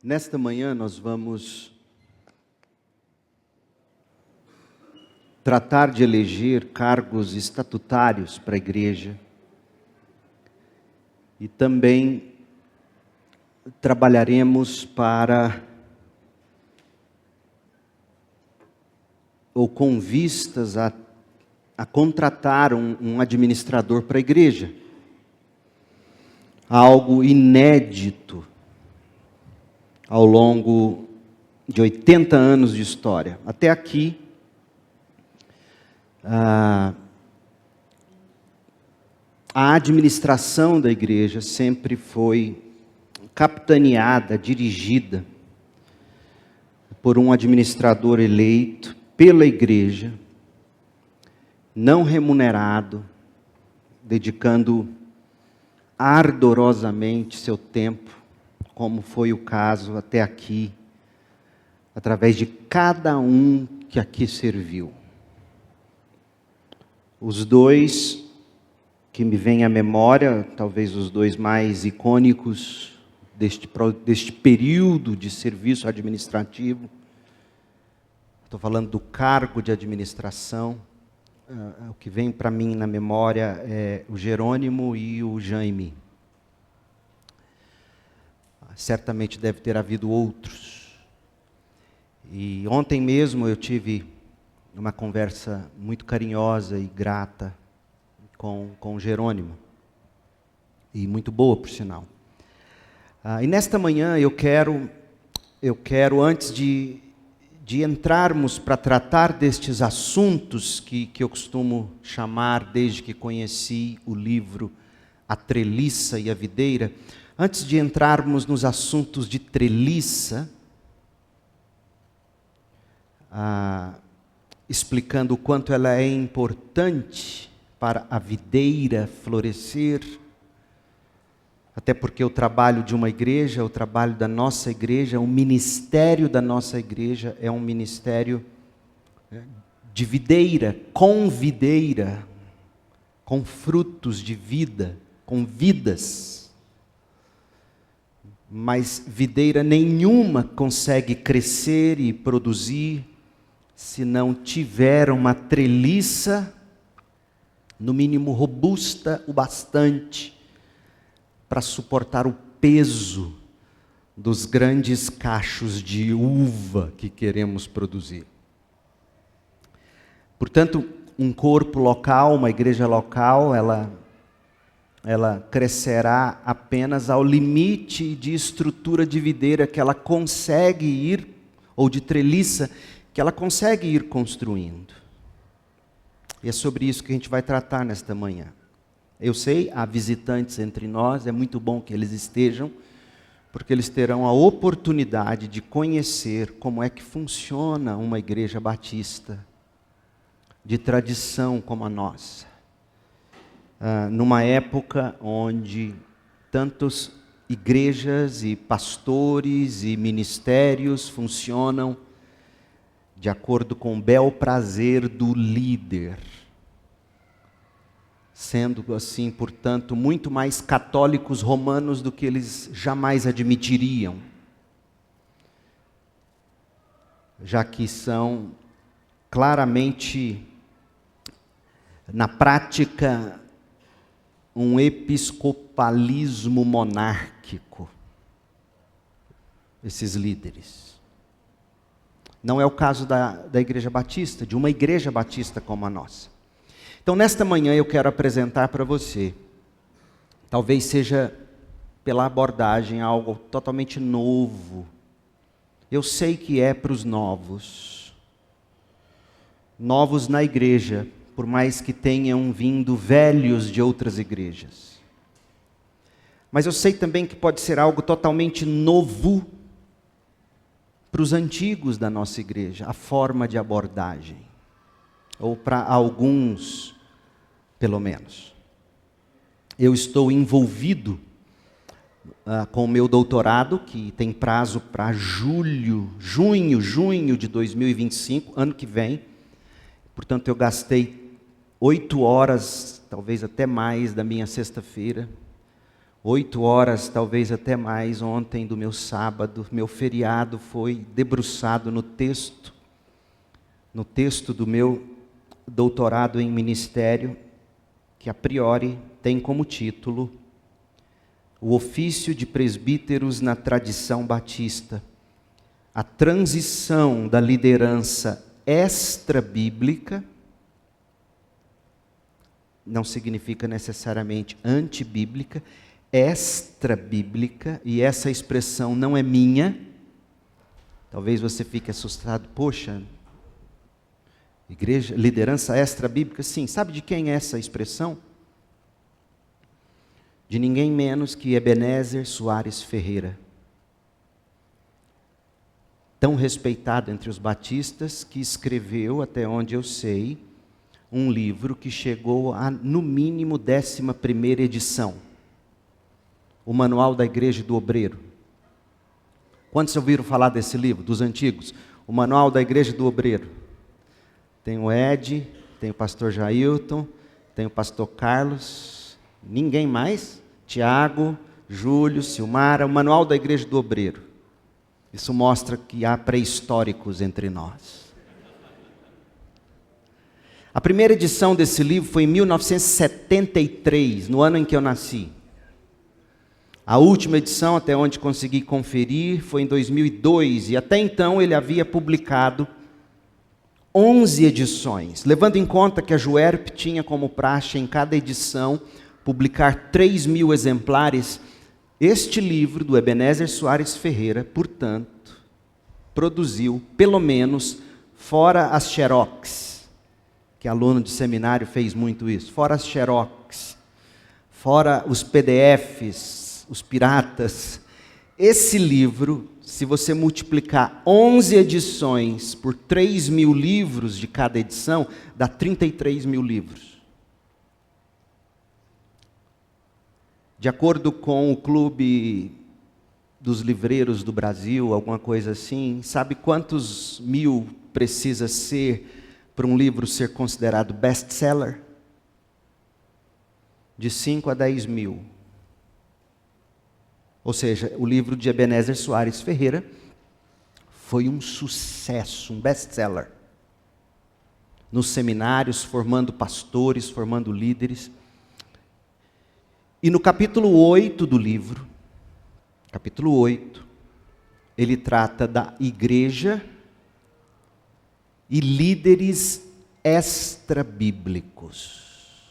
Nesta manhã nós vamos tratar de eleger cargos estatutários para a igreja e também trabalharemos com vistas a contratar um administrador para a igreja. Algo inédito ao longo de 80 anos de história. Até aqui, a administração da igreja sempre foi capitaneada, dirigida por um administrador eleito pela igreja, não remunerado, dedicando ardorosamente seu tempo, como foi o caso até aqui, através de cada um que aqui serviu. Os dois que me vêm à memória, talvez os dois mais icônicos deste período de serviço administrativo, estou falando do cargo de administração, o que vem para mim na memória é o Jerônimo e o Jaime. Certamente deve ter havido outros. E ontem mesmo eu tive uma conversa muito carinhosa e grata com o Jerônimo. E muito boa, por sinal. E nesta manhã eu quero antes de entrarmos para tratar destes assuntos que eu costumo chamar, desde que conheci o livro A Treliça e a Videira, antes de entrarmos nos assuntos de treliça, explicando o quanto ela é importante para a videira florescer, até porque o trabalho de uma igreja, o trabalho da nossa igreja, o ministério da nossa igreja é um ministério de videira, com frutos de vida, com vidas. Mas videira nenhuma consegue crescer e produzir se não tiver uma treliça, no mínimo robusta o bastante, para suportar o peso dos grandes cachos de uva que queremos produzir. Portanto, um corpo local, uma igreja local, ela crescerá apenas ao limite de estrutura de videira que ela consegue ir, ou de treliça, que ela consegue ir construindo. E é sobre isso que a gente vai tratar nesta manhã. Eu sei, há visitantes entre nós, é muito bom que eles estejam, porque eles terão a oportunidade de conhecer como é que funciona uma igreja batista, de tradição como a nossa. Numa época onde tantas igrejas e pastores e ministérios funcionam de acordo com o bel prazer do líder, sendo assim, portanto, muito mais católicos romanos do que eles jamais admitiriam, já que são claramente, na prática, um episcopalismo monárquico, esses líderes. Não é o caso da igreja batista, de uma igreja batista como a nossa. Então, nesta manhã eu quero apresentar para você, talvez seja pela abordagem algo totalmente novo. Eu sei que é para os novos na igreja, por mais que tenham vindo velhos de outras igrejas. Mas eu sei também que pode ser algo totalmente novo para os antigos da nossa igreja, a forma de abordagem, ou para alguns, pelo menos. Eu estou envolvido com o meu doutorado, que tem prazo para junho de 2025, ano que vem. Portanto, eu gastei 8 horas, talvez até mais, da minha sexta-feira, 8 horas, talvez até mais, ontem do meu sábado. Meu feriado foi debruçado no texto do meu doutorado em ministério, que a priori tem como título O ofício de presbíteros na tradição batista, a transição da liderança extra-bíblica, não significa necessariamente antibíblica, extra-bíblica, e essa expressão não é minha. Talvez você fique assustado, poxa, igreja, liderança extra-bíblica? Sim, sabe de quem é essa expressão? De ninguém menos que Ebenezer Soares Ferreira, tão respeitado entre os batistas, que escreveu, até onde eu sei, um livro que chegou a, no mínimo, 11ª edição, o Manual da Igreja do Obreiro. Quantos ouviram falar desse livro, dos antigos? O Manual da Igreja do Obreiro. Tem o Ed, tem o pastor Jailton, tem o pastor Carlos, ninguém mais? Tiago, Júlio, Silmara, o Manual da Igreja do Obreiro. Isso mostra que há pré-históricos entre nós. A primeira edição desse livro foi em 1973, no ano em que eu nasci. A última edição, até onde consegui conferir, foi em 2002, e até então ele havia publicado 11 edições, levando em conta que a Juerp tinha como praxe em cada edição publicar 3.000 exemplares. Este livro do Ebenezer Soares Ferreira, portanto, produziu, pelo menos, fora as xerox, que aluno de seminário fez muito isso, fora as xerox, fora os PDFs, os piratas, esse livro, se você multiplicar 11 edições por 3.000 livros de cada edição, dá 33.000 livros. De acordo com o Clube dos Livreiros do Brasil, alguma coisa assim, sabe quantos mil precisa ser para um livro ser considerado best-seller? De 5 a 10 mil. Ou seja, o livro de Ebenezer Soares Ferreira foi um sucesso, um best-seller. Nos seminários, formando pastores, formando líderes. E no capítulo 8 do livro, capítulo 8, ele trata da igreja e líderes extra-bíblicos.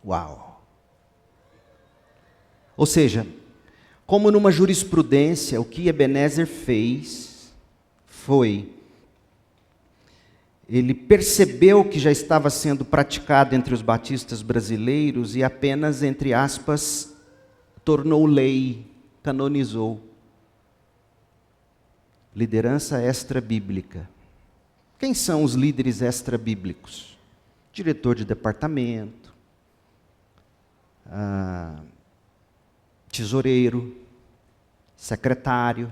Uau! Ou seja, como numa jurisprudência, o que Ebenezer fez foi, ele percebeu que já estava sendo praticado entre os batistas brasileiros e apenas, entre aspas, tornou lei, canonizou. Liderança extra-bíblica. Quem são os líderes extra-bíblicos? Diretor de departamento, tesoureiro, secretário.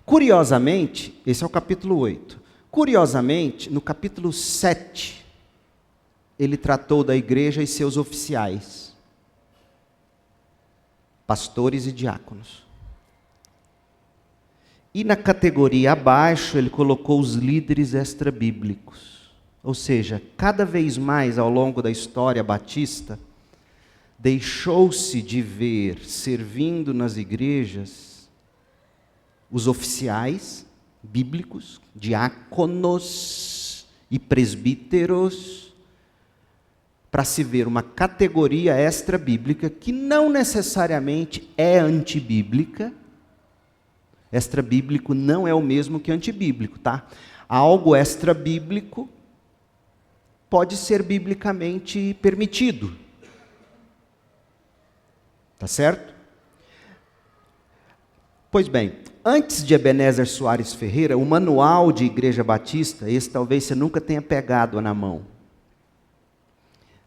Curiosamente, esse é o capítulo 8. Curiosamente, no capítulo 7, ele tratou da igreja e seus oficiais, pastores e diáconos. E na categoria abaixo, ele colocou os líderes extra-bíblicos. Ou seja, cada vez mais ao longo da história batista, deixou-se de ver, servindo nas igrejas, os oficiais bíblicos, diáconos e presbíteros, para se ver uma categoria extra-bíblica que não necessariamente é antibíblica. Extra-bíblico não é o mesmo que antibíblico, tá? Algo extra-bíblico pode ser biblicamente permitido. Tá certo? Pois bem, antes de Ebenezer Soares Ferreira, o manual de Igreja Batista, esse talvez você nunca tenha pegado na mão,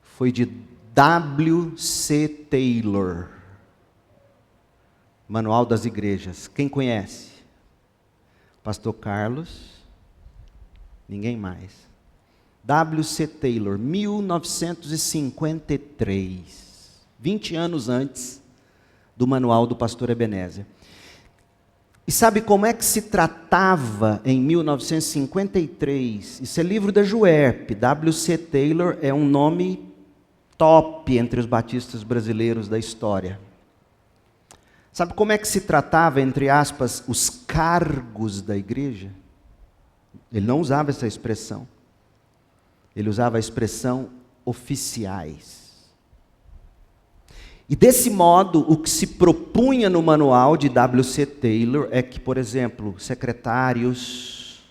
foi de W.C. Taylor. Manual das Igrejas. Quem conhece? Pastor Carlos. Ninguém mais. W.C. Taylor, 1953. 20 anos antes do manual do pastor Ebenezer. E sabe como é que se tratava em 1953? Isso é livro da Juerp. W.C. Taylor é um nome top entre os batistas brasileiros da história. Sabe como é que se tratava, entre aspas, os cargos da igreja? Ele não usava essa expressão. Ele usava a expressão oficiais. E desse modo, o que se propunha no manual de W.C. Taylor é que, por exemplo, secretários,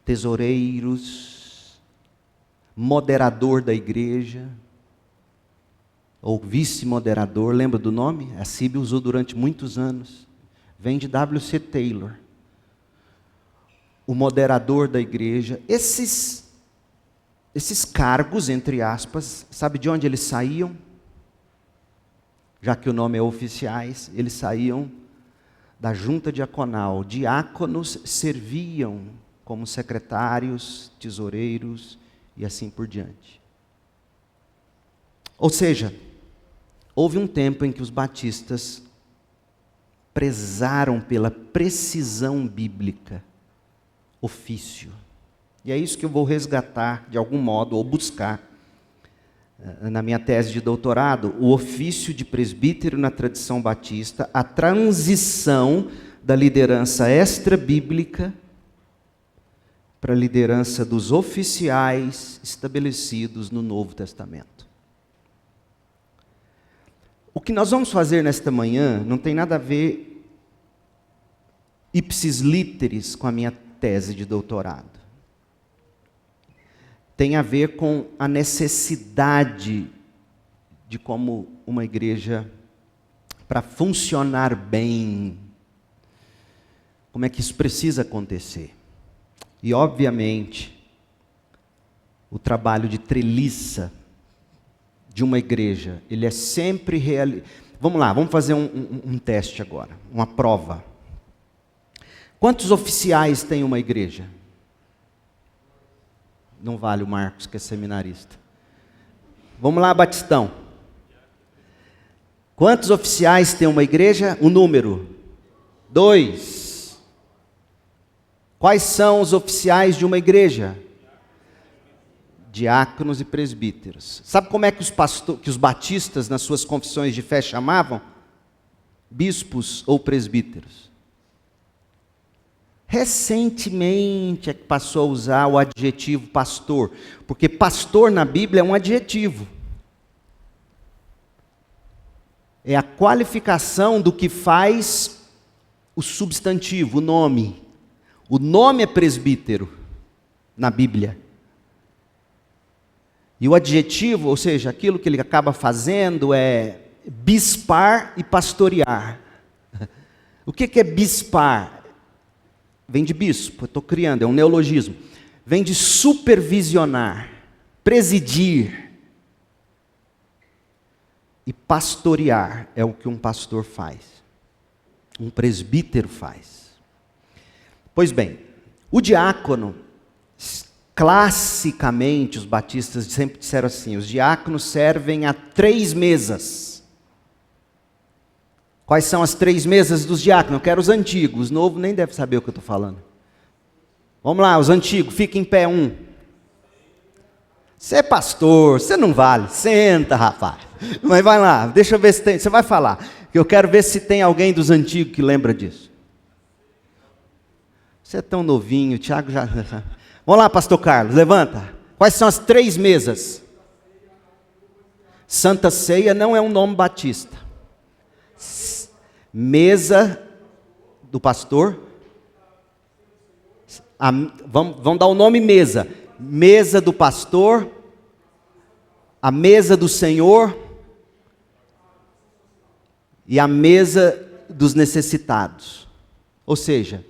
tesoureiros, moderador da igreja, ou vice-moderador, lembra do nome? A CIB usou durante muitos anos. Vem de W.C. Taylor. O moderador da igreja. Esses cargos, entre aspas, sabe de onde eles saíam? Já que o nome é oficiais, eles saíam da junta diaconal. Diáconos serviam como secretários, tesoureiros e assim por diante. Ou seja, houve um tempo em que os batistas prezaram pela precisão bíblica, ofício. E é isso que eu vou resgatar, de algum modo, ou buscar, na minha tese de doutorado, o ofício de presbítero na tradição batista, a transição da liderança extra-bíblica para a liderança dos oficiais estabelecidos no Novo Testamento. O que nós vamos fazer nesta manhã não tem nada a ver ipsis literis com a minha tese de doutorado. Tem a ver com a necessidade de como uma igreja, para funcionar bem, como é que isso precisa acontecer. E, obviamente, o trabalho de treliça de uma igreja, ele é sempre Vamos lá, vamos fazer um teste agora, uma prova. Quantos oficiais tem uma igreja? Não vale o Marcos, que é seminarista. Vamos lá, Batistão. Quantos oficiais tem uma igreja? O número? 2. Quais são os oficiais de uma igreja? Diáconos e presbíteros. Sabe como é que os batistas, nas suas confissões de fé, chamavam? Bispos ou presbíteros. Recentemente é que passou a usar o adjetivo pastor, porque pastor na Bíblia é um adjetivo. É a qualificação do que faz o substantivo, o nome. O nome é presbítero na Bíblia. E o adjetivo, ou seja, aquilo que ele acaba fazendo é bispar e pastorear. O que é bispar? Vem de bispo, eu estou criando, é um neologismo. Vem de supervisionar, presidir. E pastorear é o que um pastor faz. Um presbítero faz. Pois bem, o diácono, classicamente os batistas sempre disseram assim, os diáconos servem a 3 mesas. Quais são as 3 mesas dos diáconos? Eu quero os antigos, os novos nem devem saber o que eu estou falando. Vamos lá, os antigos, fica em pé um. Você é pastor, você não vale, senta, rapaz. Mas vai lá, deixa eu ver se tem, você vai falar. Eu quero ver se tem alguém dos antigos que lembra disso. Você é tão novinho, o Tiago já... Vamos lá, pastor Carlos, levanta. Quais são as 3 mesas? Santa Ceia não é um nome batista. Mesa do pastor. Vamos dar o nome mesa. Mesa do pastor. A mesa do Senhor. E a mesa dos necessitados. Ou seja,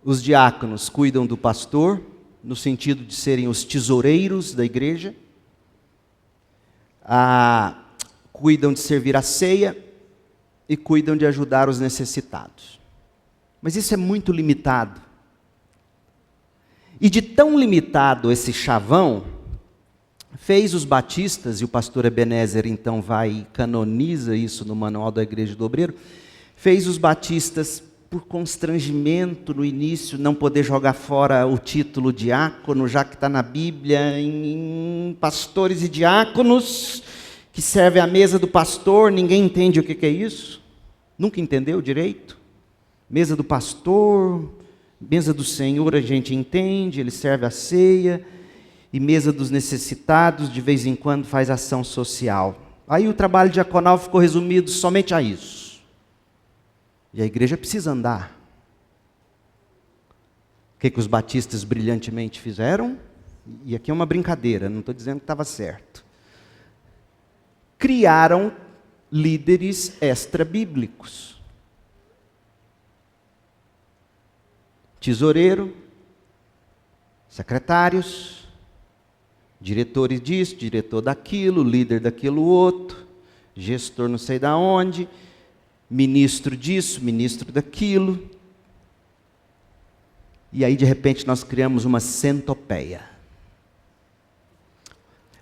os diáconos cuidam do pastor, no sentido de serem os tesoureiros da igreja. Cuidam de servir a ceia. E cuidam de ajudar os necessitados. Mas isso é muito limitado. E de tão limitado esse chavão, fez os batistas, e o pastor Ebenezer então vai e canoniza isso no Manual da Igreja do Obreiro, fez os batistas por constrangimento no início, não poder jogar fora o título diácono, já que está na Bíblia, em pastores e diáconos, que serve à mesa do pastor, ninguém entende o que é isso, nunca entendeu direito. Mesa do pastor, mesa do Senhor a gente entende, ele serve a ceia, e mesa dos necessitados, de vez em quando faz ação social. Aí o trabalho diaconal ficou resumido somente a isso. E a igreja precisa andar. O que os batistas brilhantemente fizeram? E aqui é uma brincadeira, não estou dizendo que estava certo. Criaram líderes extra-bíblicos. Tesoureiro, secretários, diretores disso, diretor daquilo, líder daquilo outro, gestor não sei da onde, ministro disso, ministro daquilo. E aí de repente nós criamos uma centopeia.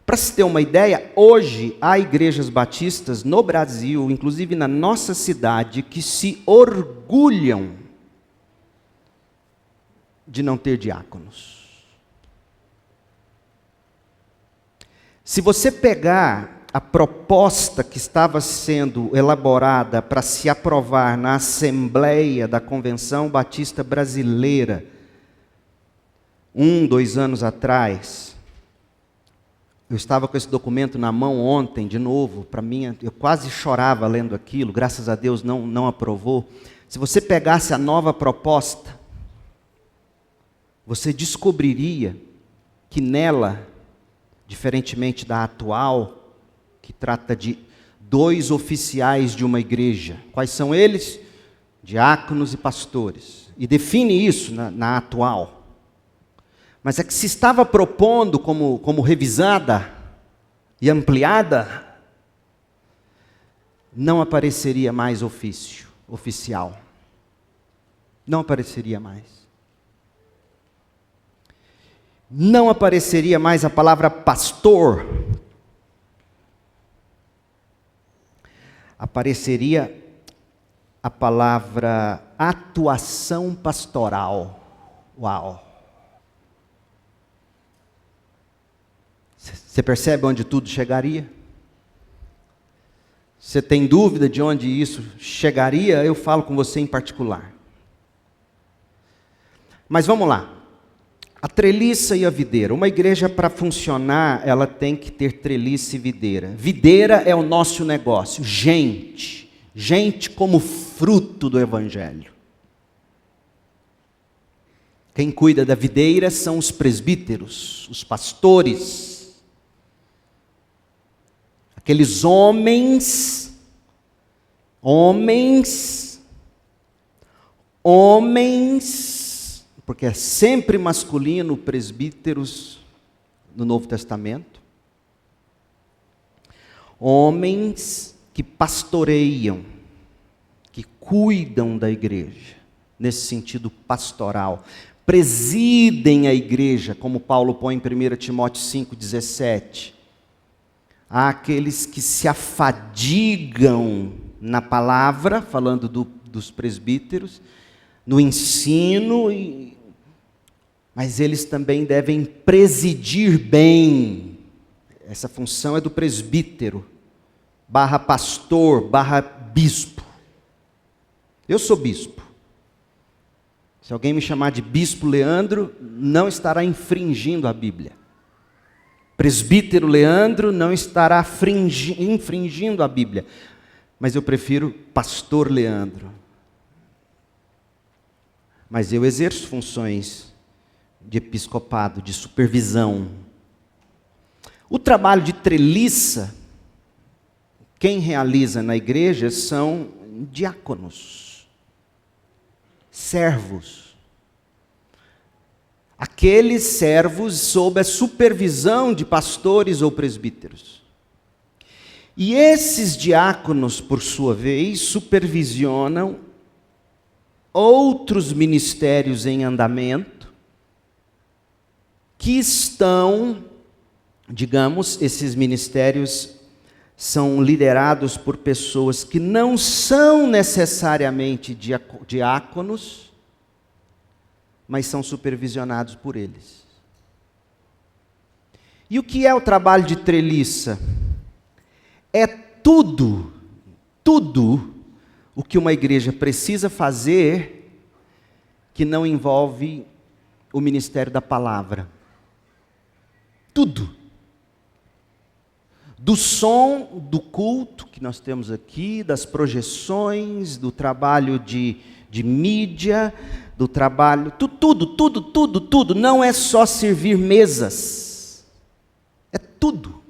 Para se ter uma ideia, hoje há igrejas batistas no Brasil, inclusive na nossa cidade, que se orgulham de não ter diáconos. Se você pegar a proposta que estava sendo elaborada para se aprovar na Assembleia da Convenção Batista Brasileira, 2 anos atrás, eu estava com esse documento na mão ontem, de novo, para mim, eu quase chorava lendo aquilo, graças a Deus não aprovou. Se você pegasse a nova proposta, você descobriria que nela, diferentemente da atual, que trata de 2 oficiais de uma igreja. Quais são eles? Diáconos e pastores. E define isso na atual. Mas é que se estava propondo como revisada e ampliada, não apareceria mais oficial. Não apareceria mais. Não apareceria mais a palavra pastor. Apareceria a palavra atuação pastoral. Uau! Você percebe onde tudo chegaria? Você tem dúvida de onde isso chegaria? Eu falo com você em particular. Mas vamos lá. A treliça e a videira. Uma igreja, para funcionar, ela tem que ter treliça e videira. Videira é o nosso negócio. Gente como fruto do Evangelho. Quem cuida da videira são os presbíteros, os pastores. Aqueles homens, porque é sempre masculino, presbíteros no Novo Testamento. Homens que pastoreiam, que cuidam da igreja, nesse sentido pastoral. Presidem a igreja, como Paulo põe em 1 Timóteo 5,17. Há aqueles que se afadigam na palavra, falando dos presbíteros, no ensino, mas eles também devem presidir bem. Essa função é do presbítero, /pastor, /bispo. Eu sou bispo. Se alguém me chamar de bispo Leandro, não estará infringindo a Bíblia. Presbítero Leandro não estará infringindo a Bíblia. Mas eu prefiro pastor Leandro. Mas eu exerço funções de episcopado, de supervisão. O trabalho de treliça, quem realiza na igreja são diáconos, servos. Aqueles servos sob a supervisão de pastores ou presbíteros. E esses diáconos, por sua vez, supervisionam outros ministérios em andamento, que estão digamos, esses ministérios são liderados por pessoas que não são necessariamente diáconos, mas são supervisionados por eles. E o que é o trabalho de treliça? É tudo o que uma igreja precisa fazer que não envolve o ministério da palavra. Tudo. Do som do culto que nós temos aqui, das projeções, do trabalho de mídia, do trabalho, tudo. Não é só servir mesas. É tudo.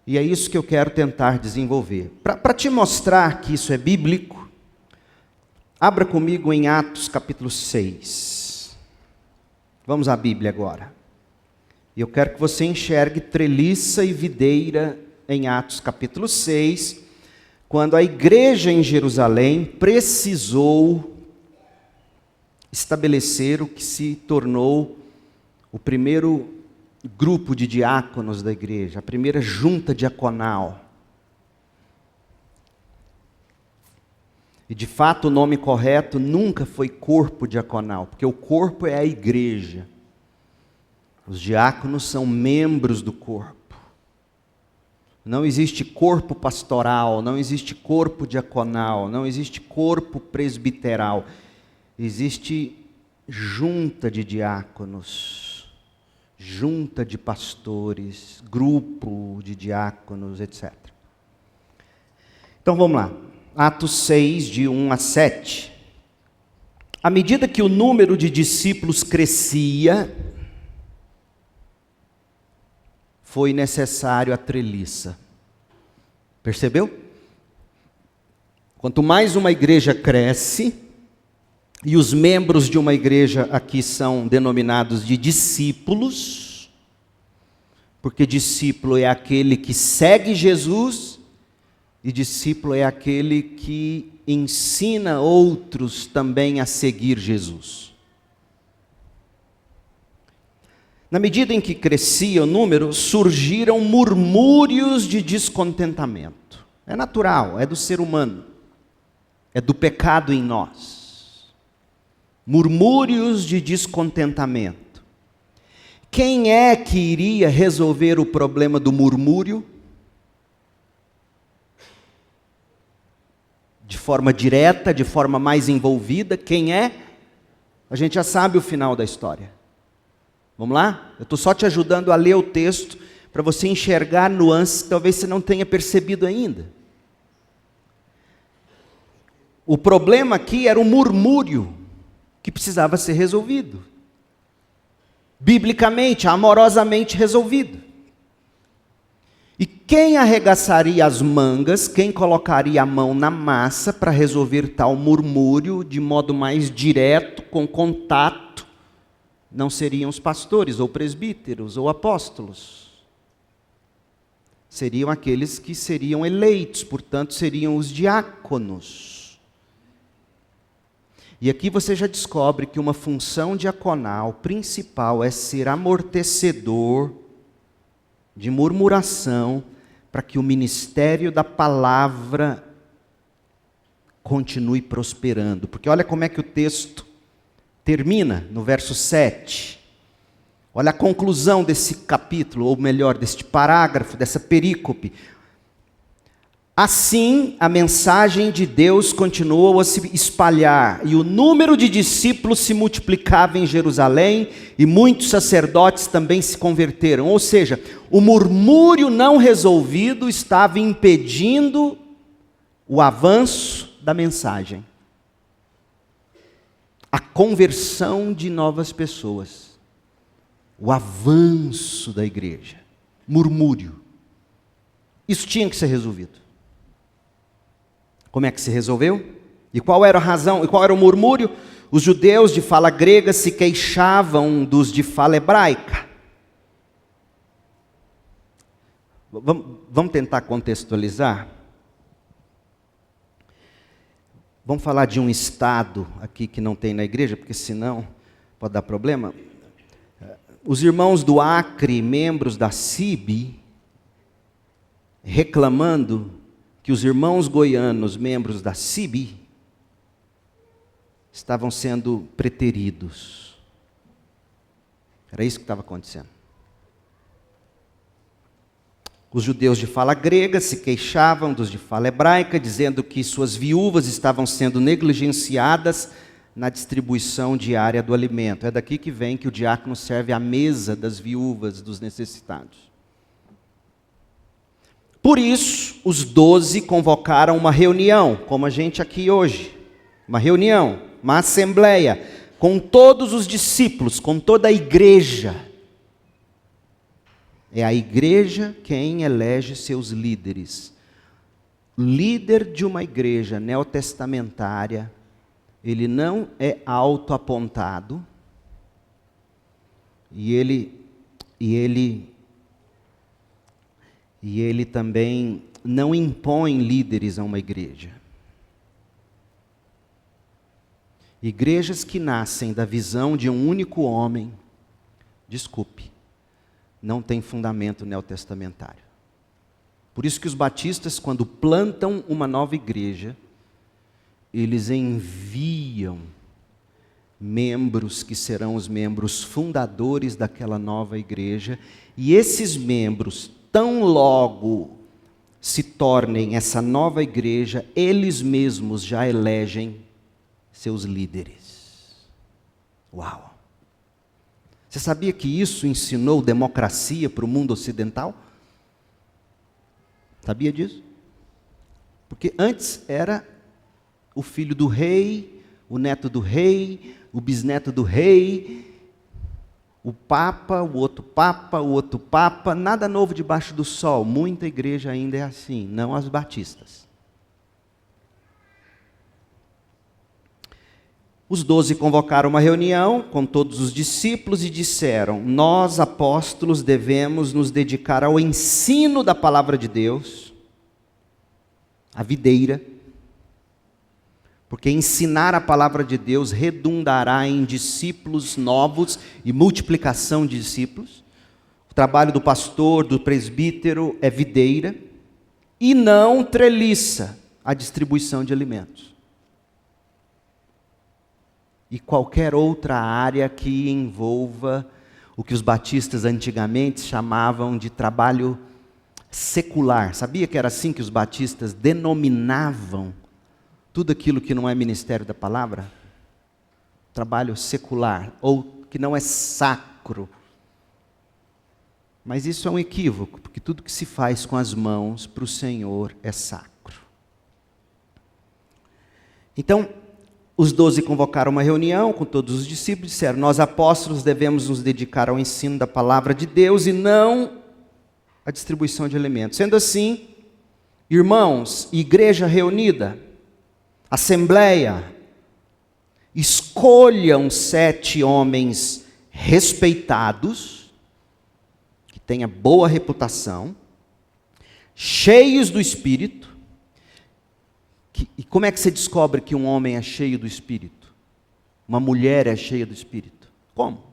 E é isso que eu quero tentar desenvolver. Para te mostrar que isso é bíblico, abra comigo em Atos capítulo 6. Vamos à Bíblia agora. E eu quero que você enxergue treliça e videira em Atos capítulo 6, quando a igreja em Jerusalém precisou estabelecer o que se tornou o primeiro grupo de diáconos da igreja, a primeira junta diaconal. E de fato o nome correto nunca foi corpo diaconal, porque o corpo é a igreja. Os diáconos são membros do corpo. Não existe corpo pastoral, não existe corpo diaconal, não existe corpo presbiteral. Existe junta de diáconos, junta de pastores, grupo de diáconos, etc. Então vamos lá. Atos 6, de 1 a 7. À medida que o número de discípulos crescia, foi necessário a treliça. Percebeu? Quanto mais uma igreja cresce, e os membros de uma igreja aqui são denominados de discípulos, porque discípulo é aquele que segue Jesus, e discípulo é aquele que ensina outros também a seguir Jesus. Na medida em que crescia o número, surgiram murmúrios de descontentamento. É natural, é do ser humano, é do pecado em nós. Murmúrios de descontentamento. Quem é que iria resolver o problema do murmúrio? De forma direta, de forma mais envolvida, quem é? A gente já sabe o final da história. Vamos lá? Eu estou só te ajudando a ler o texto, para você enxergar nuances que talvez você não tenha percebido ainda. O problema aqui era o murmúrio, que precisava ser resolvido. Biblicamente, amorosamente resolvido. E quem arregaçaria as mangas, quem colocaria a mão na massa para resolver tal murmúrio de modo mais direto, com contato, não seriam os pastores, ou presbíteros, ou apóstolos. Seriam aqueles que seriam eleitos, portanto, seriam os diáconos. E aqui você já descobre que uma função diaconal principal é ser amortecedor de murmuração, para que o ministério da palavra continue prosperando. Porque olha como é que o texto termina no verso 7. Olha a conclusão desse capítulo, ou melhor, deste parágrafo, dessa perícope. Assim, a mensagem de Deus continuou a se espalhar, e o número de discípulos se multiplicava em Jerusalém, e muitos sacerdotes também se converteram. Ou seja, o murmúrio não resolvido estava impedindo o avanço da mensagem. A conversão de novas pessoas. O avanço da igreja. Murmúrio. Isso tinha que ser resolvido. Como é que se resolveu? E qual era a razão? E qual era o murmúrio? Os judeus de fala grega se queixavam dos de fala hebraica. Vamos tentar contextualizar? Vamos falar de um estado aqui que não tem na igreja, porque senão pode dar problema. os irmãos do Acre, membros da CIB, reclamando que os irmãos goianos, membros da CIB, estavam sendo preteridos. Era isso que estava acontecendo. Os judeus de fala grega se queixavam dos de fala hebraica, dizendo que suas viúvas estavam sendo negligenciadas na distribuição diária do alimento. É daqui que vem que o diácono serve à mesa das viúvas, dos necessitados. Por isso, os 12 convocaram uma reunião, como a gente aqui hoje. Uma reunião, uma assembleia, com todos os discípulos, com toda a igreja. É a igreja quem elege seus líderes. O líder de uma igreja neotestamentária, ele não é autoapontado, e ele também não impõe líderes a uma igreja. Igrejas que nascem da visão de um único homem, não tem fundamento neotestamentário. Por isso que os batistas, quando plantam uma nova igreja, eles enviam membros que serão os membros fundadores daquela nova igreja, e esses membros, tão logo se tornem essa nova igreja, eles mesmos já elegem seus líderes. Uau! Você sabia que isso ensinou democracia para o mundo ocidental? Sabia disso? Porque antes era o filho do rei, o neto do rei, o bisneto do rei, o papa, o outro papa, nada novo debaixo do sol. Muita igreja ainda é assim, não as batistas. Os 12 convocaram uma reunião com todos os discípulos e disseram: nós, apóstolos, devemos nos dedicar ao ensino da palavra de Deus, a videira, porque ensinar a palavra de Deus redundará em discípulos novos e multiplicação de discípulos. O trabalho do pastor, do presbítero é videira, e não treliça a distribuição de alimentos. E qualquer outra área que envolva o que os batistas antigamente chamavam de trabalho secular. Sabia que era assim que os batistas denominavam tudo aquilo que não é ministério da palavra? Trabalho secular, ou que não é sacro. Mas isso é um equívoco, porque tudo que se faz com as mãos para o Senhor é sacro. Então, os 12 convocaram uma reunião com todos os discípulos e disseram: nós, apóstolos, devemos nos dedicar ao ensino da palavra de Deus e não à distribuição de alimentos. Sendo assim, irmãos, igreja reunida, assembleia, escolham 7 homens respeitados, que tenham boa reputação, cheios do Espírito. E como é que você descobre que um homem é cheio do Espírito? Uma mulher é cheia do Espírito? Como?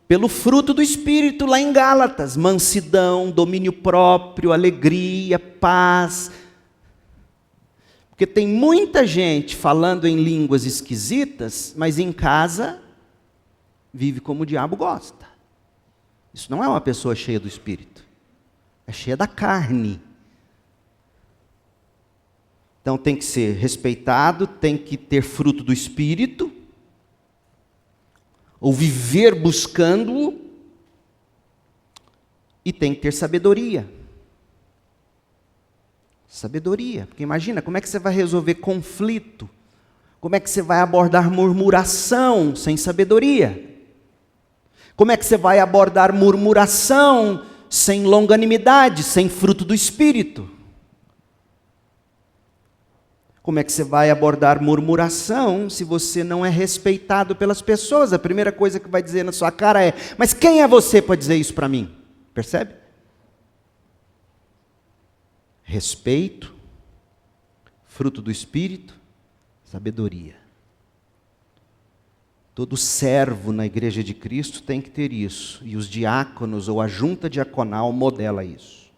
Pelo fruto do Espírito, lá em Gálatas: mansidão, domínio próprio, alegria, paz. Porque tem muita gente falando em línguas esquisitas, mas em casa vive como o diabo gosta. Isso não é uma pessoa cheia do Espírito, é cheia da carne. Então tem que ser respeitado, tem que ter fruto do Espírito, ou viver buscando-o, e tem que ter sabedoria. Sabedoria, porque imagina, como é que você vai resolver conflito? Como é que você vai abordar murmuração sem sabedoria? Como é que você vai abordar murmuração sem longanimidade, sem fruto do Espírito? Como é que você vai abordar murmuração se você não é respeitado pelas pessoas? A primeira coisa que vai dizer na sua cara é: mas quem é você para dizer isso para mim? Percebe? Respeito, fruto do Espírito, sabedoria. Todo servo na igreja de Cristo tem que ter isso. E os diáconos ou a junta diaconal modela isso.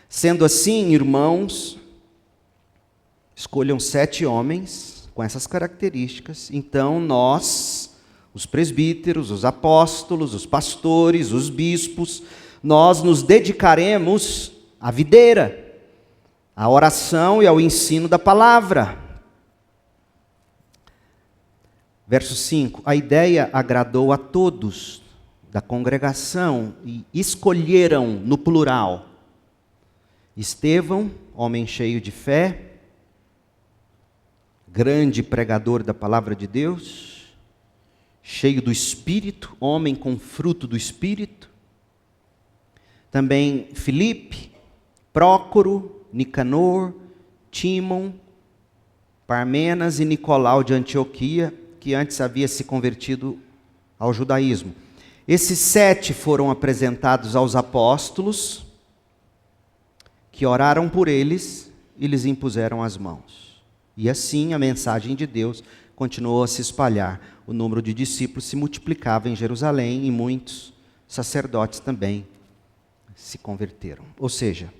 Sendo assim, irmãos, escolham 7 homens com essas características. Então nós, os presbíteros, os apóstolos, os pastores, os bispos, nós nos dedicaremos à videira, à oração e ao ensino da palavra. Verso 5, a ideia agradou a todos da congregação e escolheram no plural Estevão, homem cheio de fé, grande pregador da palavra de Deus, cheio do Espírito, homem com fruto do Espírito. Também Filipe, Prócoro, Nicanor, Tímon, Parmenas e Nicolau de Antioquia, que antes havia se convertido ao judaísmo. Esses 7 foram apresentados aos apóstolos, que oraram por eles e lhes impuseram as mãos. E assim a mensagem de Deus continuou a se espalhar. O número de discípulos se multiplicava em Jerusalém e muitos sacerdotes também se converteram. Ou seja,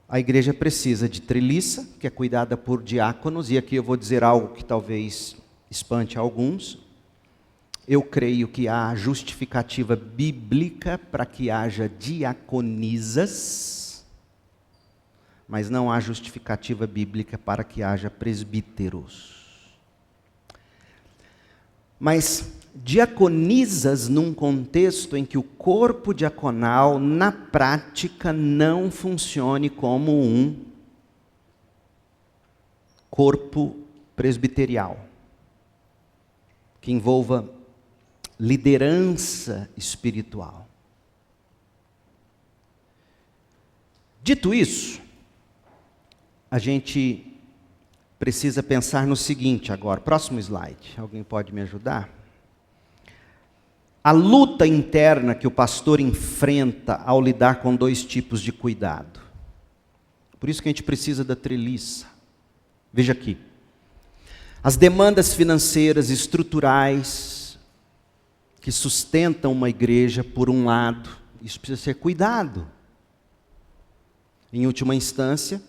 a igreja precisa de treliça, que é cuidada por diáconos, e aqui eu vou dizer algo que talvez espante alguns. Eu creio que há justificativa bíblica para que haja diaconisas, mas não há justificativa bíblica para que haja presbíteros. Mas diaconisas num contexto em que o corpo diaconal, na prática, não funcione como um corpo presbiterial, que envolva liderança espiritual. Dito isso, a gente precisa pensar no seguinte agora. Próximo slide. Alguém pode me ajudar? A luta interna que o pastor enfrenta ao lidar com 2 tipos de cuidado. Por isso que a gente precisa da treliça. Veja aqui. As demandas financeiras, estruturais, que sustentam uma igreja, por um lado, isso precisa ser cuidado. Em última instância,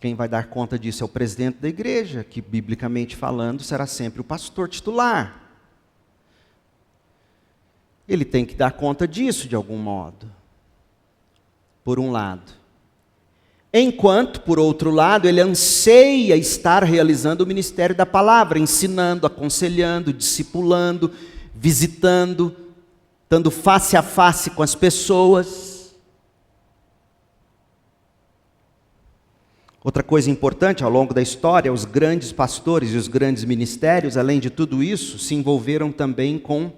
quem vai dar conta disso é o presidente da igreja, que, biblicamente falando, será sempre o pastor titular. Ele tem que dar conta disso de algum modo, por um lado. Enquanto, por outro lado, ele anseia estar realizando o ministério da palavra, ensinando, aconselhando, discipulando, visitando, estando face a face com as pessoas. Outra coisa importante, ao longo da história, os grandes pastores e os grandes ministérios, além de tudo isso, se envolveram também com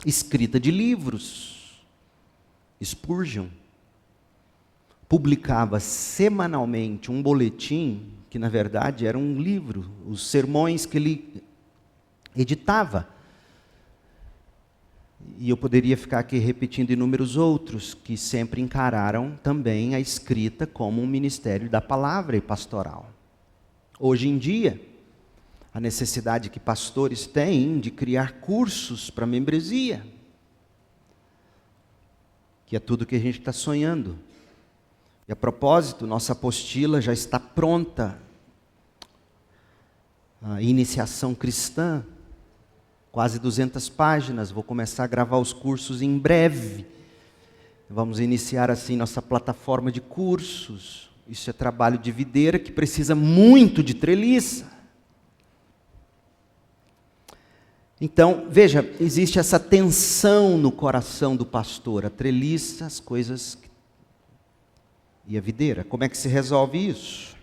escrita de livros. Spurgeon publicava semanalmente um boletim, que na verdade era um livro, os sermões que ele editava. E eu poderia ficar aqui repetindo inúmeros outros, que sempre encararam também a escrita como um ministério da palavra e pastoral. Hoje em dia, a necessidade que pastores têm de criar cursos para membresia, que é tudo que a gente está sonhando. E a propósito, nossa apostila já está pronta, a iniciação cristã, quase 200 páginas, vou começar a gravar os cursos em breve. Vamos iniciar assim nossa plataforma de cursos. Isso é trabalho de videira que precisa muito de treliça. Então, veja, existe essa tensão no coração do pastor, a treliça, as coisas e a videira. Como é que se resolve isso?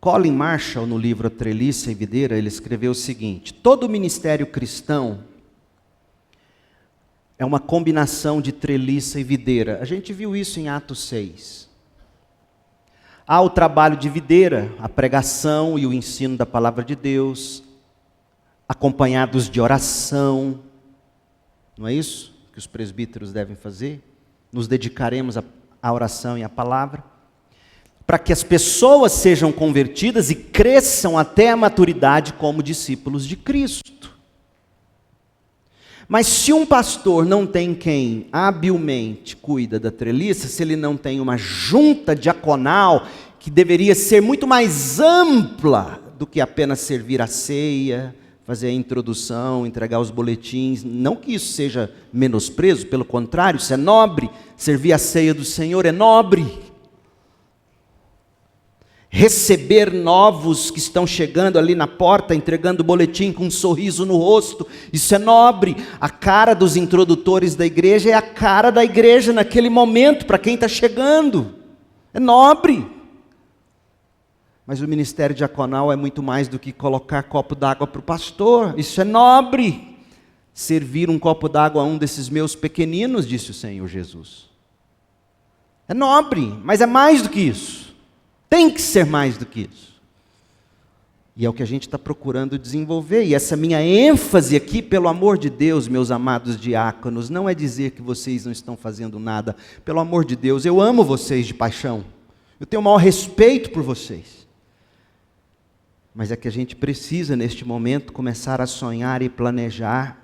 Colin Marshall, no livro A Treliça e Videira, ele escreveu o seguinte: todo ministério cristão é uma combinação de treliça e videira. A gente viu isso em Atos 6. Há o trabalho de videira, a pregação e o ensino da palavra de Deus, acompanhados de oração. Não é isso que os presbíteros devem fazer? Nos dedicaremos à oração e à palavra. para que as pessoas sejam convertidas e cresçam até a maturidade como discípulos de Cristo. Mas se um pastor não tem quem habilmente cuida da treliça, se ele não tem uma junta diaconal, que deveria ser muito mais ampla do que apenas servir a ceia, fazer a introdução, entregar os boletins, não que isso seja menosprezo, pelo contrário, isso é nobre, servir a ceia do Senhor é nobre. Receber novos que estão chegando ali na porta, entregando o boletim com um sorriso no rosto, isso é nobre. A cara dos introdutores da igreja é a cara da igreja naquele momento, para quem está chegando, é nobre. Mas o ministério diaconal é muito mais do que colocar copo d'água para o pastor, isso é nobre. Servir um copo d'água a um desses meus pequeninos, disse o Senhor Jesus. É nobre, mas é mais do que isso. Tem que ser mais do que isso. E é o que a gente está procurando desenvolver. E essa minha ênfase aqui, pelo amor de Deus, meus amados diáconos, não é dizer que vocês não estão fazendo nada. Pelo amor de Deus, eu amo vocês de paixão. Eu tenho o maior respeito por vocês. Mas é que a gente precisa, neste momento, começar a sonhar e planejar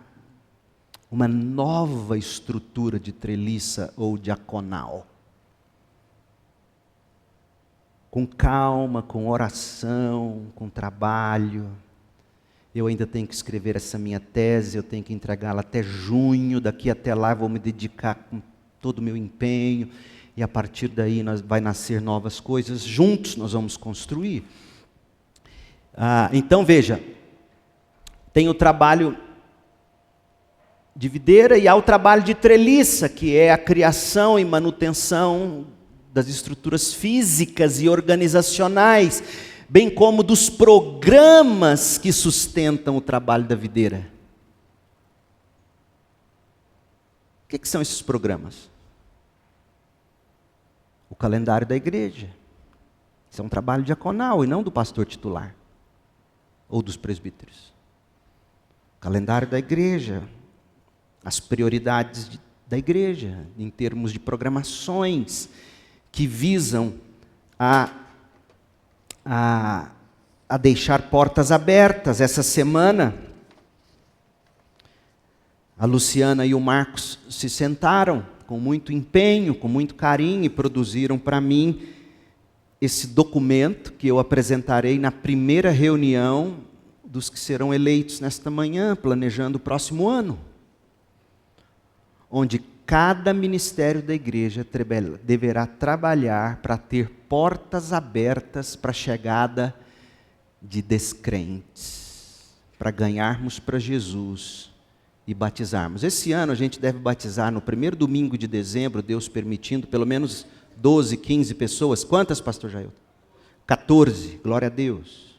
uma nova estrutura de treliça ou diaconal. Com calma, com oração, com trabalho. Eu ainda tenho que escrever essa minha tese, eu tenho que entregá-la até junho, daqui até lá eu vou me dedicar com todo o meu empenho, e a partir daí vai nascer novas coisas, juntos nós vamos construir. Então veja, tem o trabalho de videira e há o trabalho de treliça, que é a criação e manutenção das estruturas físicas e organizacionais, bem como dos programas que sustentam o trabalho da videira. O que são esses programas? O calendário da igreja. Isso é um trabalho diaconal e não do pastor titular ou dos presbíteros. O calendário da igreja, as prioridades da igreja, em termos de programações, que visam a deixar portas abertas. Essa semana, a Luciana e o Marcos se sentaram com muito empenho, com muito carinho, e produziram para mim esse documento que eu apresentarei na primeira reunião dos que serão eleitos nesta manhã, planejando o próximo ano, onde cada ministério da igreja deverá trabalhar para ter portas abertas para a chegada de descrentes, para ganharmos para Jesus e batizarmos. Esse ano a gente deve batizar no primeiro domingo de dezembro, Deus permitindo, pelo menos 12, 15 pessoas. Quantas, pastor Jailton? 14, glória a Deus.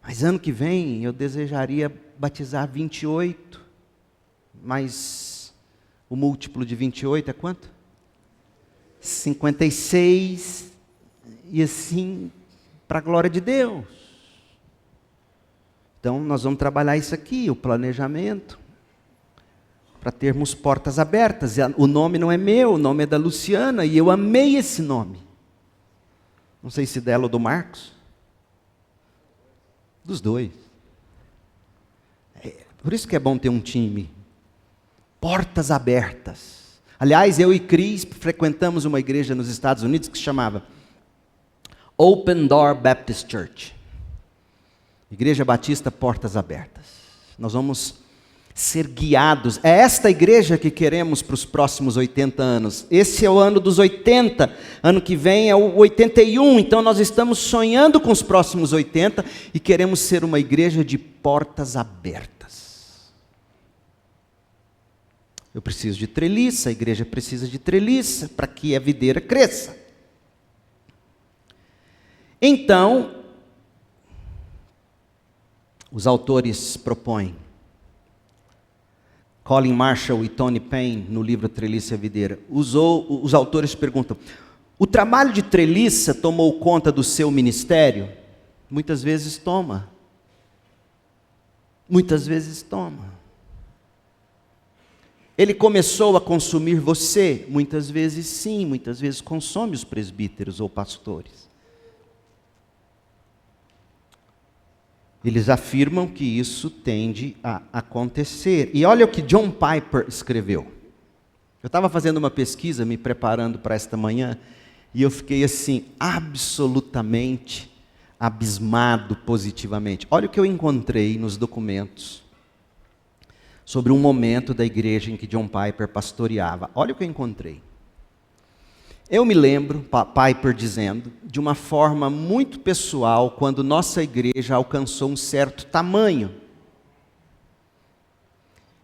Mas ano que vem eu desejaria batizar 28, mas o múltiplo de 28 é quanto? 56, e assim, para a glória de Deus. Então, nós vamos trabalhar isso aqui, o planejamento, para termos portas abertas. O nome não é meu, o nome é da Luciana, e eu amei esse nome. Não sei se dela ou do Marcos. Dos dois. Por isso que é bom ter um time. Portas abertas. Aliás, eu e Cris frequentamos uma igreja nos Estados Unidos que se chamava Open Door Baptist Church. Igreja Batista Portas Abertas. Nós vamos ser guiados. É esta igreja que queremos para os próximos 80 anos. Esse é o ano dos 80. Ano que vem é o 81. Então nós estamos sonhando com os próximos 80 e queremos ser uma igreja de portas abertas. Eu preciso de treliça, a igreja precisa de treliça para que a videira cresça. Então, os autores propõem, Colin Marshall e Tony Payne, no livro Treliça e a Videira, os autores perguntam, o trabalho de treliça tomou conta do seu ministério? Muitas vezes toma. Muitas vezes toma. Ele começou a consumir você? Muitas vezes sim, muitas vezes consome os presbíteros ou pastores. Eles afirmam que isso tende a acontecer. E olha o que John Piper escreveu. Eu estava fazendo uma pesquisa, me preparando para esta manhã, e eu fiquei assim, absolutamente abismado positivamente. Olha o que eu encontrei nos documentos sobre um momento da igreja em que John Piper pastoreava. Olha o que eu encontrei. Eu me lembro, Piper dizendo, de uma forma muito pessoal, quando nossa igreja alcançou um certo tamanho.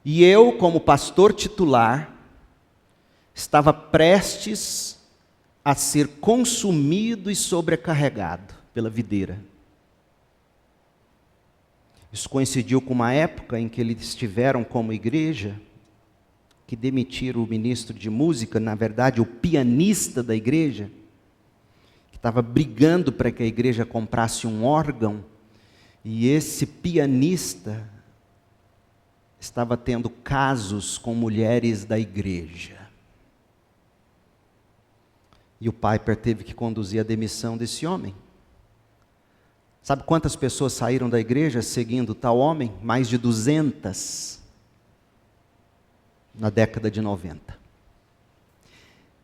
E eu, como pastor titular, estava prestes a ser consumido e sobrecarregado pela videira. Isso coincidiu com uma época em que eles tiveram como igreja que demitiram o ministro de música, na verdade o pianista da igreja, que estava brigando para que a igreja comprasse um órgão, e esse pianista estava tendo casos com mulheres da igreja. E o Piper teve que conduzir a demissão desse homem. Sabe quantas pessoas saíram da igreja seguindo tal homem? Mais de 200 na década de 90.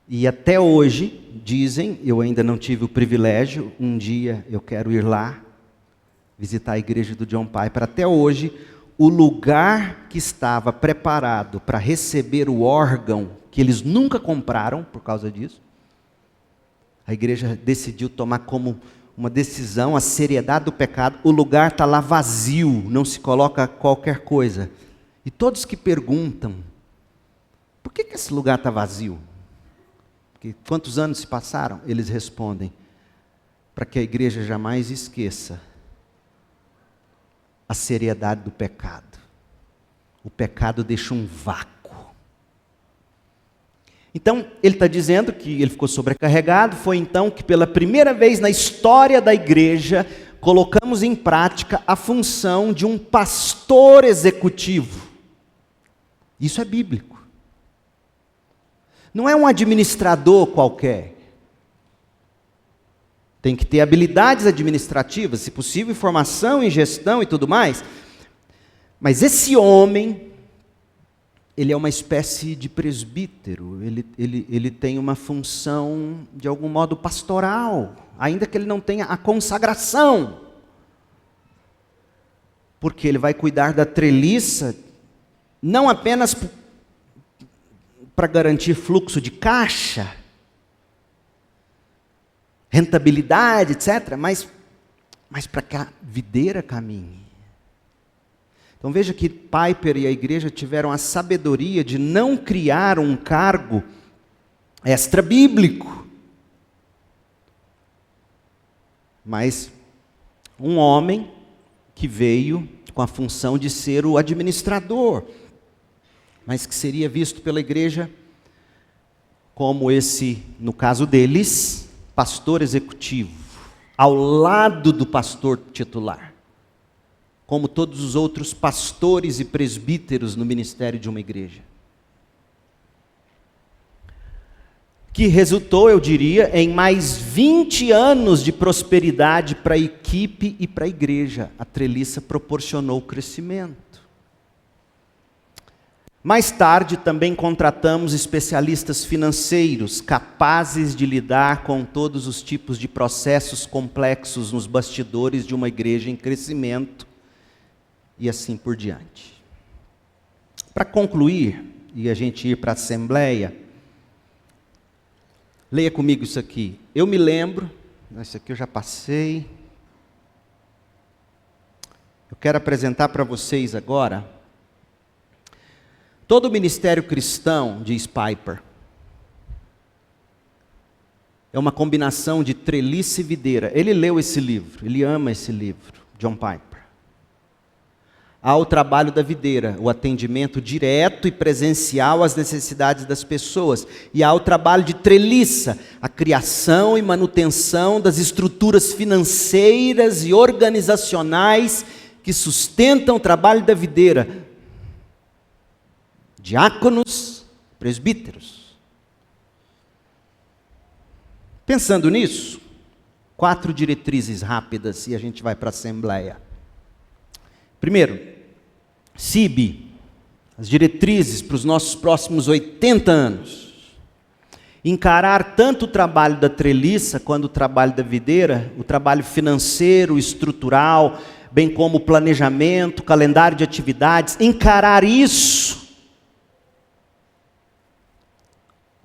E até hoje, dizem, eu ainda não tive o privilégio, um dia eu quero ir lá, visitar a igreja do John Piper. Até hoje, o lugar que estava preparado para receber o órgão, que eles nunca compraram por causa disso, a igreja decidiu tomar como uma decisão, a seriedade do pecado, o lugar está lá vazio, não se coloca qualquer coisa. E todos que perguntam, por que esse lugar está vazio? Porque quantos anos se passaram? Eles respondem, para que a igreja jamais esqueça a seriedade do pecado. O pecado deixa um vácuo. Então, ele está dizendo que ele ficou sobrecarregado, foi então que pela primeira vez na história da igreja, colocamos em prática a função de um pastor executivo. Isso é bíblico. Não é um administrador qualquer. Tem que ter habilidades administrativas, se possível, formação em gestão e tudo mais. Mas esse homem, ele é uma espécie de presbítero, ele tem uma função, de algum modo, pastoral, ainda que ele não tenha a consagração. Porque ele vai cuidar da treliça, não apenas para garantir fluxo de caixa, rentabilidade, etc., mas para que a videira caminhe. Então veja que Piper e a igreja tiveram a sabedoria de não criar um cargo extra-bíblico, mas um homem que veio com a função de ser o administrador, mas que seria visto pela igreja como esse, no caso deles, pastor executivo, ao lado do pastor titular, como todos os outros pastores e presbíteros no ministério de uma igreja. Que resultou, eu diria, em mais 20 anos de prosperidade para a equipe e para a igreja. A treliça proporcionou crescimento. Mais tarde também contratamos especialistas financeiros, capazes de lidar com todos os tipos de processos complexos nos bastidores de uma igreja em crescimento, e assim por diante. Para concluir, e a gente ir para a assembleia, leia comigo isso aqui. Eu me lembro, isso aqui eu já passei. Eu quero apresentar para vocês agora. Todo o ministério cristão, diz Piper, é uma combinação de treliça e videira. Ele leu esse livro, ele ama esse livro, John Piper. Há o trabalho da videira, o atendimento direto e presencial às necessidades das pessoas. E há o trabalho de treliça, a criação e manutenção das estruturas financeiras e organizacionais que sustentam o trabalho da videira. diáconos, presbíteros. Pensando nisso, 4 diretrizes rápidas e a gente vai para a Assembleia. Primeiro, CIB, as diretrizes para os nossos próximos 80 anos. Encarar tanto o trabalho da treliça quanto o trabalho da videira, o trabalho financeiro, estrutural, bem como o planejamento, calendário de atividades, encarar isso.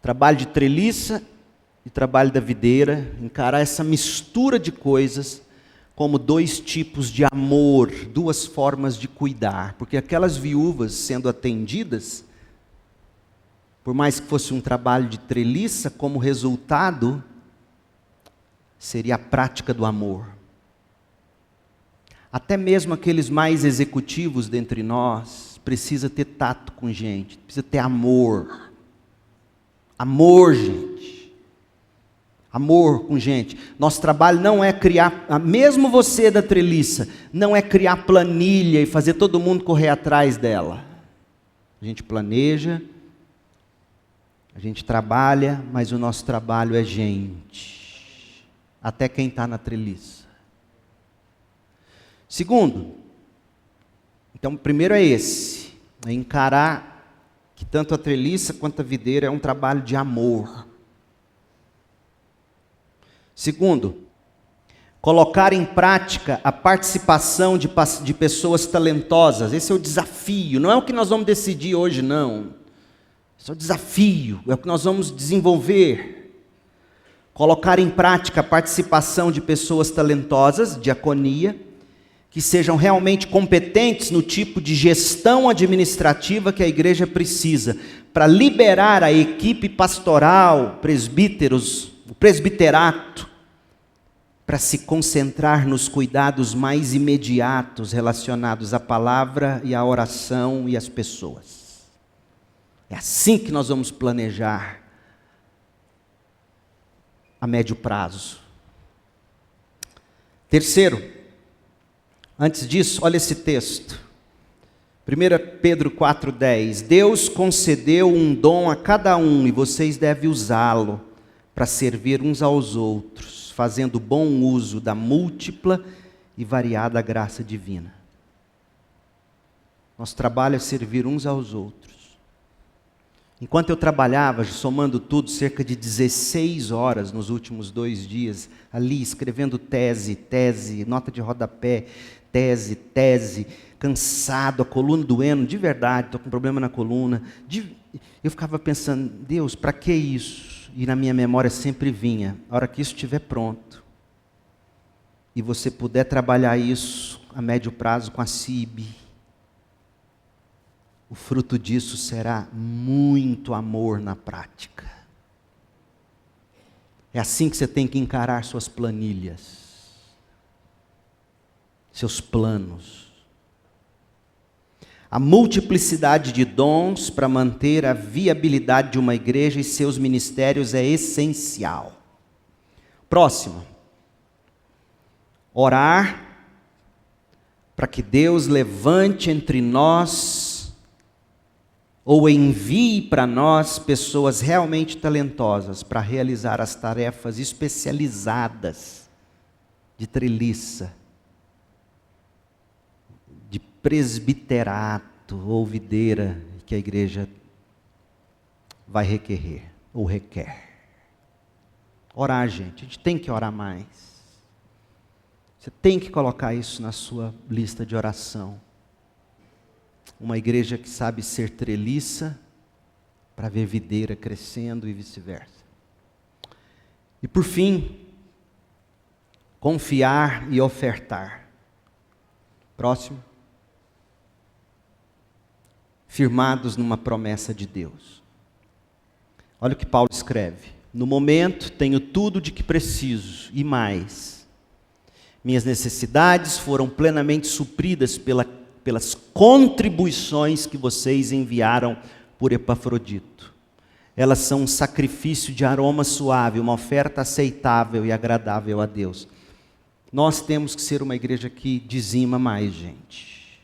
Trabalho de treliça e trabalho da videira, encarar essa mistura de coisas como 2 tipos de amor, 2 formas de cuidar, porque aquelas viúvas sendo atendidas, por mais que fosse um trabalho de treliça, como resultado, seria a prática do amor. Até mesmo aqueles mais executivos dentre nós, precisa ter tato com gente, precisa ter amor. Amor, gente. Amor com gente. Nosso trabalho não é criar, mesmo você da treliça, não é criar planilha e fazer todo mundo correr atrás dela. A gente planeja, a gente trabalha, mas o nosso trabalho é gente. Até quem está na treliça. Segundo, então primeiro é esse, é encarar que tanto a treliça quanto a videira é um trabalho de amor. Segundo, colocar em prática a participação de pessoas talentosas. Esse é o desafio, não é o que nós vamos decidir hoje, não. Esse é o desafio, é o que nós vamos desenvolver. Colocar em prática a participação de pessoas talentosas, diaconia, que sejam realmente competentes no tipo de gestão administrativa que a igreja precisa, para liberar a equipe pastoral, presbíteros, o presbiterato, para se concentrar nos cuidados mais imediatos relacionados à palavra e à oração e às pessoas. É assim que nós vamos planejar a médio prazo. Terceiro, antes disso, olha esse texto. 1 Pedro 4,10. Deus concedeu um dom a cada um e vocês devem usá-lo para servir uns aos outros, fazendo bom uso da múltipla e variada graça divina. Nosso trabalho é servir uns aos outros. Enquanto eu trabalhava, somando tudo, cerca de 16 horas nos últimos 2 dias, ali escrevendo tese, nota de rodapé, tese, cansado, a coluna doendo, de verdade, estou com problema na coluna. Eu ficava pensando, Deus, para que isso? E na minha memória sempre vinha, a hora que isso estiver pronto, e você puder trabalhar isso a médio prazo com a CIB, o fruto disso será muito amor na prática. É assim que você tem que encarar suas planilhas, seus planos. A multiplicidade de dons para manter a viabilidade de uma igreja e seus ministérios é essencial. Próximo. Orar para que Deus levante entre nós ou envie para nós pessoas realmente talentosas para realizar as tarefas especializadas de treliça, de presbiterato ou videira que a igreja vai requerer ou requer. Orar, gente, a gente tem que orar mais. Você tem que colocar isso na sua lista de oração. Uma igreja que sabe ser treliça para ver videira crescendo e vice-versa. E por fim, confiar e ofertar. Próximo. Firmados numa promessa de Deus. Olha o que Paulo escreve. No momento tenho tudo de que preciso e mais. Minhas necessidades foram plenamente supridas pelas contribuições que vocês enviaram por Epafrodito. Elas são um sacrifício de aroma suave, uma oferta aceitável e agradável a Deus. Nós temos que ser uma igreja que dizima mais, gente.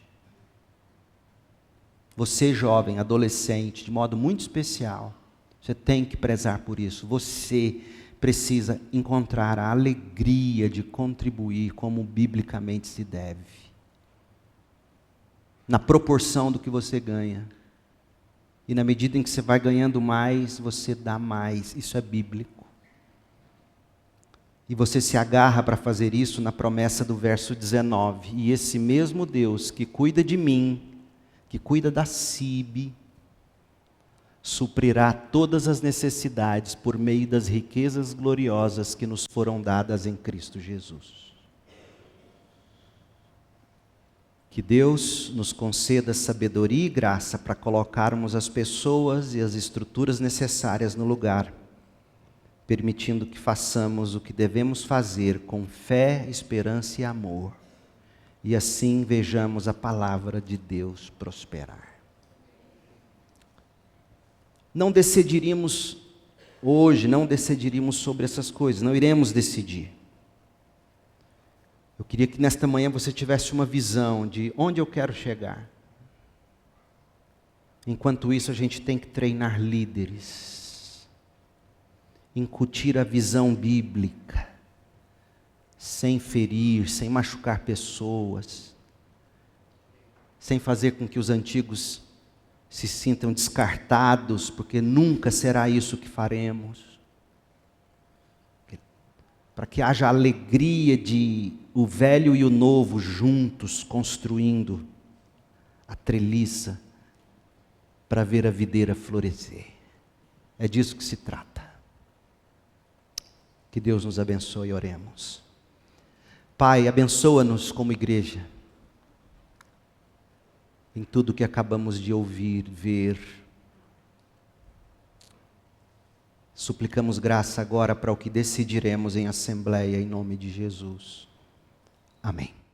Você, jovem, adolescente, de modo muito especial, você tem que prezar por isso. Você precisa encontrar a alegria de contribuir como biblicamente se deve. Na proporção do que você ganha. E na medida em que você vai ganhando mais, você dá mais. Isso é bíblico. E você se agarra para fazer isso na promessa do verso 19. E esse mesmo Deus que cuida de mim, que cuida da CIB, suprirá todas as necessidades por meio das riquezas gloriosas que nos foram dadas em Cristo Jesus. Que Deus nos conceda sabedoria e graça para colocarmos as pessoas e as estruturas necessárias no lugar, permitindo que façamos o que devemos fazer com fé, esperança e amor, e assim vejamos a palavra de Deus prosperar. Não decidiríamos hoje, não decidiríamos sobre essas coisas, não iremos decidir. Eu queria que nesta manhã você tivesse uma visão de onde eu quero chegar. Enquanto isso, a gente tem que treinar líderes, incutir a visão bíblica, sem ferir, sem machucar pessoas, sem fazer com que os antigos se sintam descartados, porque nunca será isso que faremos. Para que haja alegria de o velho e o novo juntos construindo a treliça para ver a videira florescer. É disso que se trata. Que Deus nos abençoe, oremos. Pai, abençoa-nos como igreja, em tudo que acabamos de ouvir, ver. Suplicamos graça agora para o que decidiremos em assembleia, em nome de Jesus. Amém.